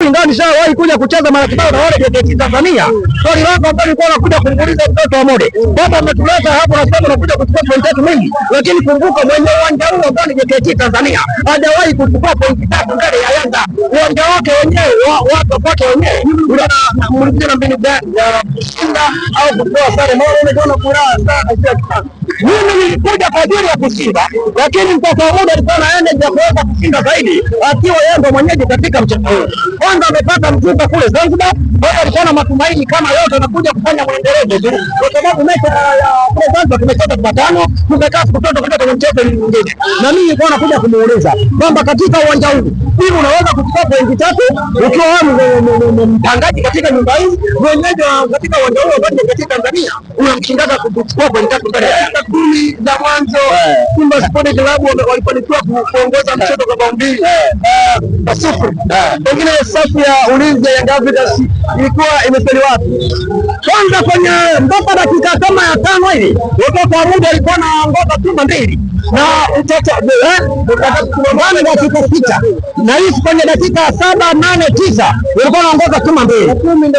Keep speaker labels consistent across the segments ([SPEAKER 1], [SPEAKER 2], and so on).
[SPEAKER 1] ingawa nishawahi kuja kucheza mara kibao na wale JKT Tanzania. Swali lako ambalo nilikuwa nakuja kumuuliza mtoto wa Mode, baba ametuleta hapo na sasa tunakuja kuchukua pointi tatu mingi, lakini kumbuka mwenye uwanja huu ambao ni JKT Tanzania hajawahi kuchukua pointi tatu mbele ya Yanga. Uwanja wake wenyewe watu kwake wenyewe mlikuja na mbinu gani ya kushinda au kutoa sare? Mbona unaona furaha sana? Mimi nilikuja kwa ajili ya kushinda, lakini mtoto wa Mode alikuwa na energy ya kuweza kushinda zaidi akiwa Yanga mwenyeji katika mchezo huu. Kwanza amepata mzuka kule Zanzibar, bado alikuwa na matumaini kama yote anakuja kufanya mwendelezo tu, kwa sababu mechi ya kule Zanzibar tumecheza kwa 5, tumekaa kutoka kwenye mchezo mwingine. Na mimi nilikuwa nakuja kumuuliza kwamba katika uwanja huu hivi unaweza kuchukua pointi tatu ukiwa wewe mtangaji katika nyumba hii, mwenyeji katika uwanja huu ambao ni katika Tanzania, unamshindaga kuchukua pointi tatu mbele ya Yanga. 10 za mwanzo Simba Sports Club walifanikiwa kuongoza mchezo kwa bao 2-0. Pengine safu ya ulinzi ya Young Africans ilikuwa imefeli wapi? Kwanza kwenye mpaka dakika kama ya 5 hivi watoto wa Mudi walikuwa wanaongoza chuma 2 na mtoto ndani dakika 6 na hii kwenye dakika 7, 8, 9 walikuwa wanaongoza chuma 2.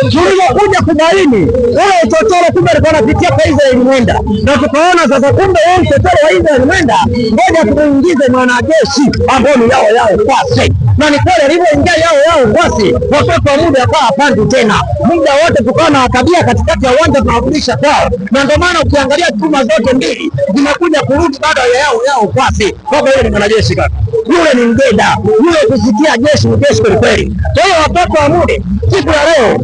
[SPEAKER 1] Tulikuja kubaini wale utotoro kumbe alikuwa anapitia kwa Israel Mwenda, na tukaona sasa kumbe wao utotoro wa Israel Mwenda ngoja tuingize mwanajeshi ambao ni yao kwasi, na ni kweli alivyoingia yao kwasi watoto wa Mudi akawa hapandi tena muda wote, tukawa na tabia katikati ya uwanja tunarudisha kwao, na ndio maana ukiangalia chuma zote mbili zinakuja kurudi baada ya yao kwasi. Kwa hiyo ni mwanajeshi kaka, yule ni mgeda yule, kusikia jeshi ni jeshi kweli kweli. Kwa hiyo watoto wa Mudi siku ya leo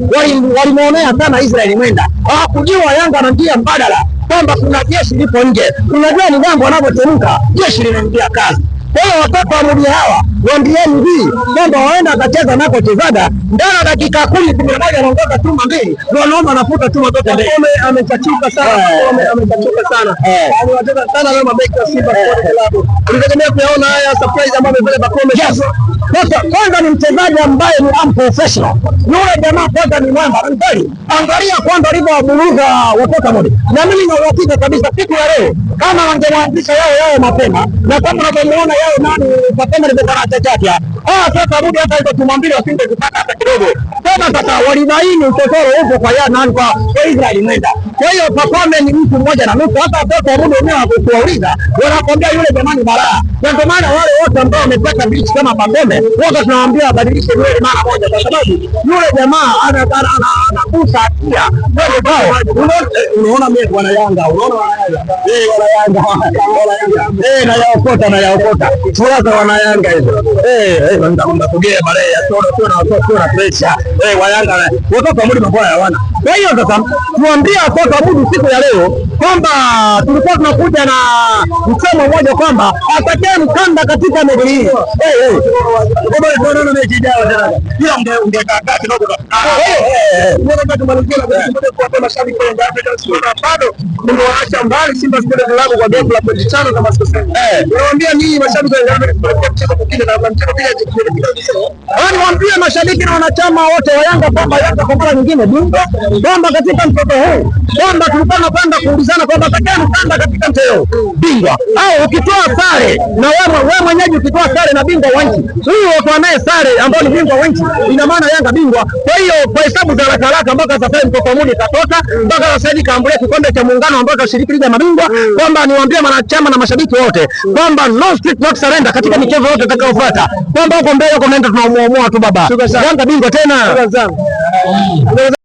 [SPEAKER 1] walimuonea sana Israel Mwenda, hawakujua Yanga na njia mbadala kwamba kuna jeshi lipo nje. Unajua ni jambo wanavyotemka jeshi linaingia kazi. Kwa hiyo watoto wa Mudi hawa waambieni hii kwamba waenda akacheza nako chezaga ndani dakika 10-11 anaongoza chuma 2, ndio wanaomba anafuta chuma zote mbili. Amechachuka sana, amechachuka sana. Anawacheza sana kama beki wa Simba Sports Club. Tulitegemea kuyaona haya surprise ambayo amepeleka Pacome. Sasa kwanza ni mchezaji ambaye ni unprofessional. Yule jamaa kwanza ni mwamba. Angalia kwanza alivyowaburuza watoto wa Mudi. Na mimi na uhakika kabisa siku ya leo kama wangemwanzisha yao mapema, na kama unavyomuona yao nani Pacome alipata chake sasa Mudi hata hizo tumwambie wasinde kupata hata kidogo. Tena sasa walibaini utotoro upo kwa nani kwa Israel Mwenda. Kwa hiyo Pacome ni mtu mmoja na nusu. Hata watoto wa Mudi wenyewe wakuuliza wanakwambia yule jamani balaa. Na ndio maana wale wote ambao wamepata bichi kama Pacome wote tunawaambia abadilishe yule mara moja, kwa sababu yule jamaa anakusa hatia. Unaona mimi wana Yanga, unaona wana Yanga na yaokota sura wana Yanga hizo mtakugea baadaye tuna pressure wa Yanga watoto wa Mudi mabaya hawana. Kwa hiyo sasa tuambie watoto wa Mudi siku ya leo kwamba tulikuwa tunakuja na msemo mmoja kwamba atakaye mkanda katika mechi hii mechi ijayo tena kila ungekaa kidogo kwa mashabiki wa Yanga bado nimewaacha mbali Simba Sports Club kwa goli la pointi 5 kama sikosema. Nawaambia ninyi mashabiki wa Yanga kwa mchezo mwingine na mchezo pia niwaambie mashabiki na wanachama wote wa Yanga kwamba Yanga kwa mara nyingine bingwa, kwamba katika mchezo huu kwamba tulikuwa tunapanda kuulizana kwamba atakaye mkanda katika mchezo bingwa au ukitoa sare na wewe mwenyeji ukitoa sare na bingwa wa nchi huyo watu naye sare ambao ni bingwa wa nchi, ina maana Yanga bingwa. Kwa hiyo kwa hesabu za haraka mpaka sasa hivi mtoto wa Mudi katoka mpaka sasa hivi kaambulia kikombe cha muungano ambao kashiriki ligi ya mabingwa, kwamba niwaambie wanachama na mashabiki wote kwamba no street not surrender katika michezo yote itakayofuata, kwamba huko mbele huko naenda tunamuamua tu baba. Yanga bingwa tena.